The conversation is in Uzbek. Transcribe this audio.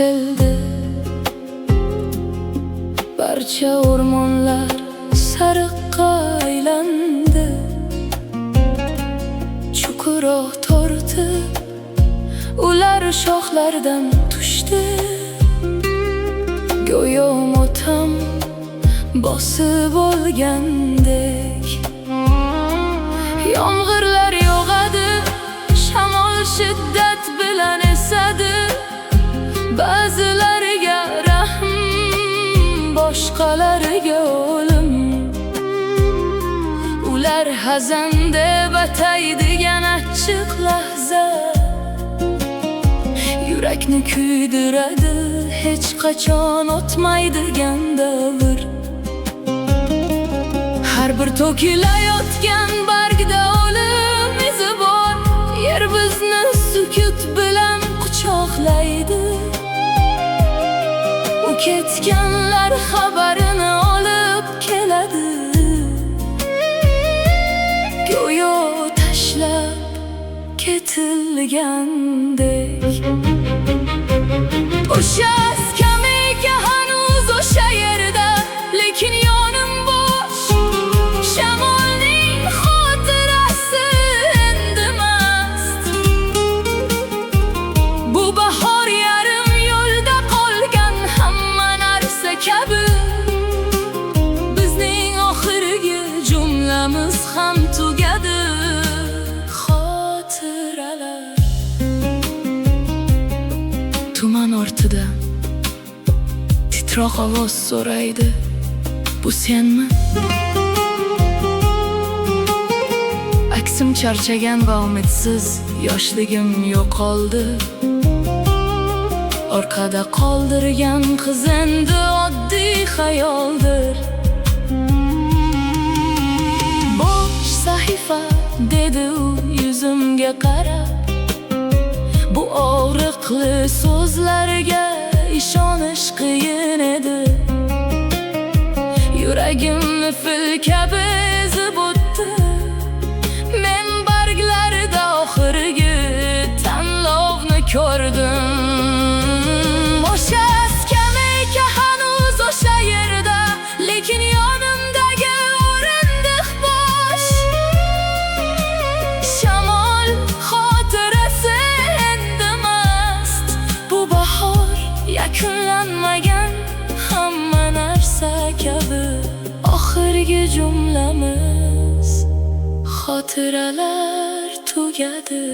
keldi. Barcha o'rmonlar sariqqa aylandi. Chuqurroq tortib ular shoxlardan tushdi. Go'yo motam bosib olgandek. Yomg'irlar yog'adi, shamol shiddat bilan esadi. Ba'zilariga rahm, boshqalariga o'lim. Ular hazan deb ataydigan achchiq lahza yurakni kuydiradi, hech qachon o'tmaydigan davr. Har bir to'kilayotgan bargda o'lim izi bor. Yer bizni sukut bilan quchoqlaydi. U ketganlar xabarini olib keladi. Go'yo tashlab ketilgandek. O'sha skameyka hanuz o'sha yerda, lekin yonim bo'sh. Shamolning xotirasi endi mast. Bu bahor yarim yo'lda qolgan hamma narsa kabi. Bizning oxirgi jumlamiz ham tugadi. Xotiralar tuman ortida titroq ovoz so'raydi, bu senmi? Aksim charchagan va umidsiz, yoshligim yo'qoldi. Orqada qoldirgan qiz endi oddiy xayoldir. Bo'sh sahifa, dedi u yuzimga qarab. Bu og'riqli so'zlarga ishonish qiyin edi. Yuragimni fil kabi ezib o'tdi. Men barglarda oxirgi tanlovni ko'rdim. O'sha skameyka hanuz o'sha yerda, lekin yonimdagi o'rindiq bo'sh. Shamol xotirasi endi mast. Bu bahor yakunlanmagan hamma narsa kabi. Oxirgi jumlamiz xotiralar tugadi.